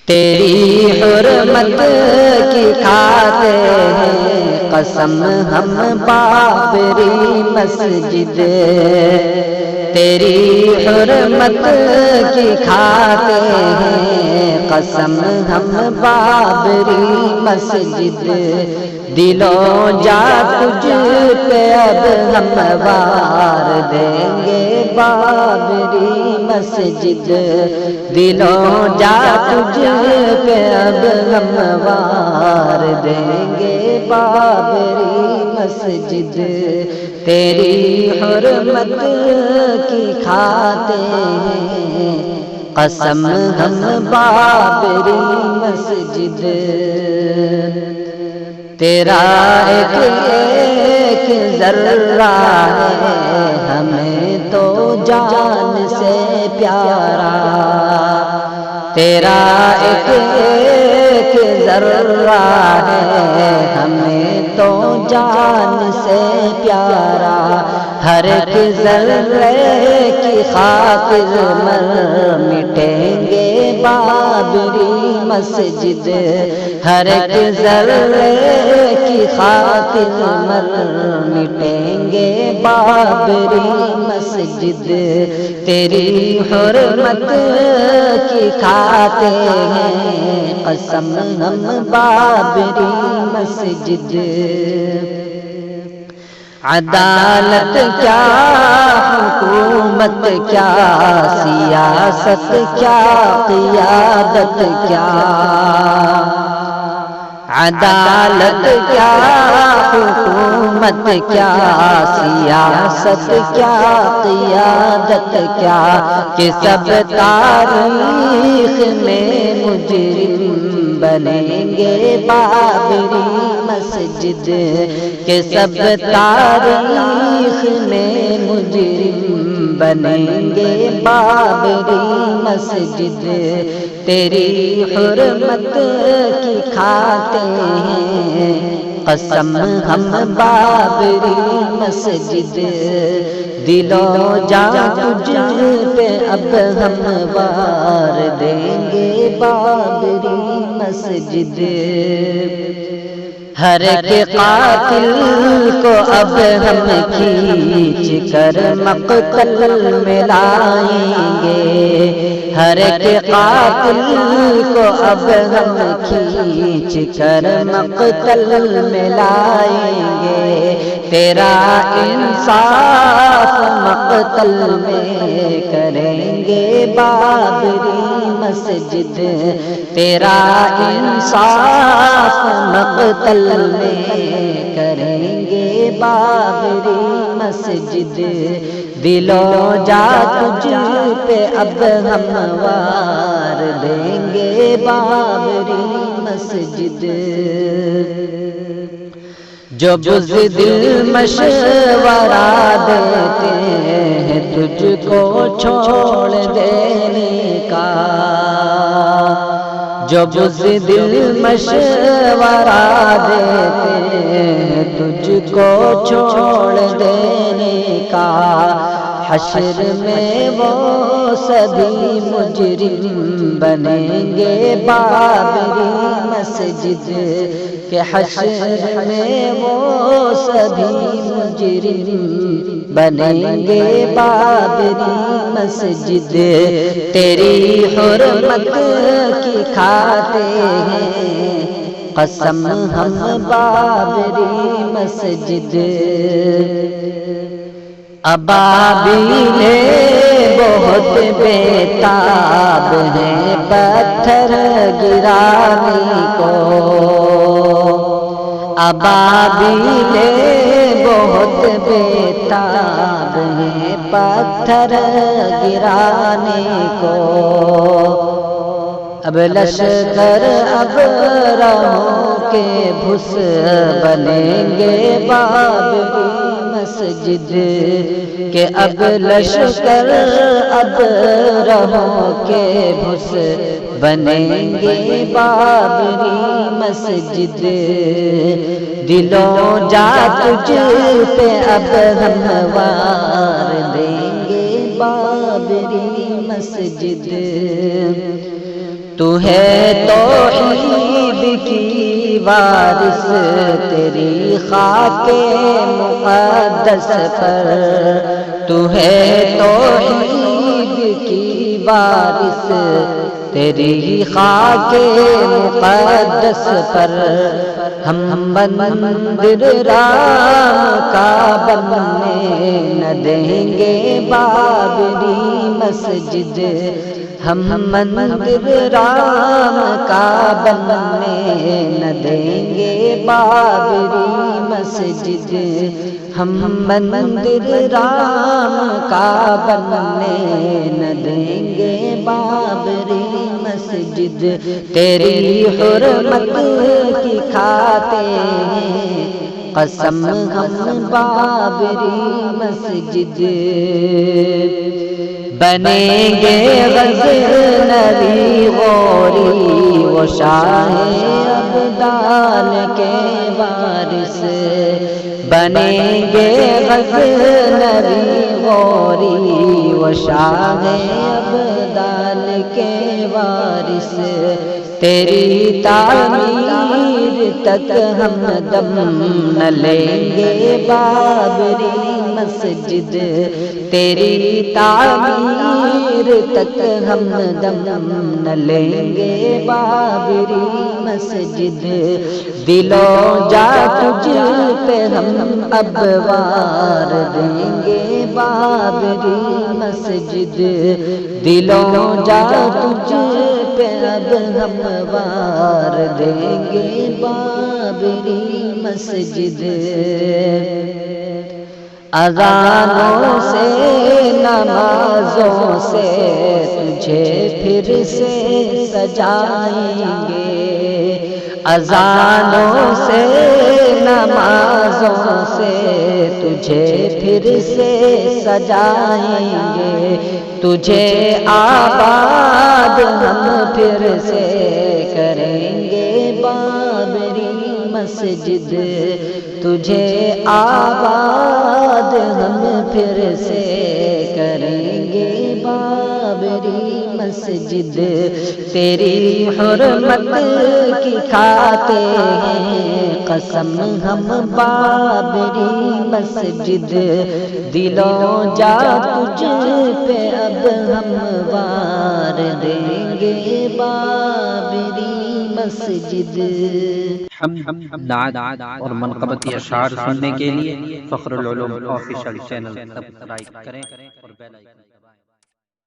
تیری حرمت کی کھاتے ہیں قسم ہم بابری مسجد، تیری حرمت کی کھاتے ہیں قسم ہم بابری مسجد، دل و جا تجھ پہ اب ہم وار دیں گے بابری مسجد، دل و جا تجھ پہ اب ہم وار دیں گے بابری مسجد، تیری حرمت کی کھاتے ہیں قسم ہم بابری مسجد، تیرا ایک ایک ذرہ ہے ہمیں تو جان سے پیارا، تیرا ایک ایک ذرہ ہے ہمیں تو جان سے پیارا، ہر ایک ذرے کی خاطر مر مٹیں گے بابری مسجد، ہر ایک ذرے کی خاطر مر مٹیں گے بابری مسجد، تیری حرمت کی کھاتے ہیں قسم ہم بابری مسجد، عدالت کیا حکومت کیا سیاست کیا قیادت کیا، عدالت کیا حکومت کیا سیاست کیا قیادت کیا، کہ سب تاریخ میں مجرم بنیں گے بابری مسجد، کہ سب تاریخ میں مجرم بنیں گے بابری مسجد، تیری حرمت کی کھاتے ہیں قسم ہم بابری مسجد، دل و جان تجھ پہ اب ہم وار دیں گے بابری مسجد، ہر ایک قاتل کو اب ہم کھینچ کر مقتل میں لائیں گے، ہر ایک قاتل کو اب ہم کھینچ کر مقتل میں لائیں گے، تیرا انصاف مقتل میں کریں گے بابری مسجد، تیرا انصاف مقتل میں کریں گے بابری مسجد، دل و جا تجھ پہ اب ہم وار دیں گے بابری مسجد، جو بزدل مشورہ دیتے ہیں تجھ کو چھوڑ دینے کا، جو بزدل مشورہ دیتے ہیں تجھ کو چھوڑ دینے کا، حشر میں وہ سبھی مجرم بنیں گے بابری مسجد، کہ حشر میں وہ سبھی مجرم بنیں گے بابری مسجد، تیری حرمت کی کھاتے ہیں قسم ہم بابری مسجد، ابابیل بہت بیتاب ہیں پتھر گرانے کو، ابابیل بہت بیتاب ہیں پتھر گرانے کو، اب لشکر ابرہوں کے بھس بنیں گے بابری مسجد، کہ اب لشکر ابرہوں کے بھس بنیں گے بابری مسجد، دل و جا تجھ پہ اب ہم وار دیں گے بابری مسجد، تو ہے توحید کی وارث تیری خاک مقدس پر، تو ہے توحید کی وارث تیری خاک مقدس پر، ہم مندر رام کا بننے نہ دیں گے بابری مسجد، ہم مندر رام کا بننے نہ دیں گے بابری مسجد، ہم مندر رام کا بننے نہ دیں گے بابری مسجد، تیری حرمت کی کھاتے ہیں قسم ہم بابری مسجد، بنیں گے غزنوی غوری و شاہ ابدال کے وارث، بنیں گے غزنوی غوری و شاہ ابدال کے وارث، تیری تعمیر تک ہم دم نہ لیں گے بابری مسجد، تیری تعمیر تک ہم دم نہ لیں گے بابری مسجد، دل و جا تجھ پہ ہم اب وار دیں گے بابری مسجد، دل و جا تجھ پہ اب ہم وار دیں گے بابری مسجد، اذانوں سے نمازوں سے تجھے پھر سے سجائیں گے، اذانوں سے نمازوں سے تجھے پھر سے سجائیں گے، تجھے آباد ہم پھر سے کریں گے بابری مسجد، تجھے آباد ہم پھر سے کریں گے بابری مسجد، تیری حرمت کی کھاتے ہیں قسم ہم بابری مسجد، دلوں جا تجھ پہ اب ہم وار دیں گے بابری مسجد۔ حمد، نعت اور منقبتی اشعار سننے کے لیے فخر العلوم آفیشیل چینل سبسکرائب کریں اور بیل آئیکن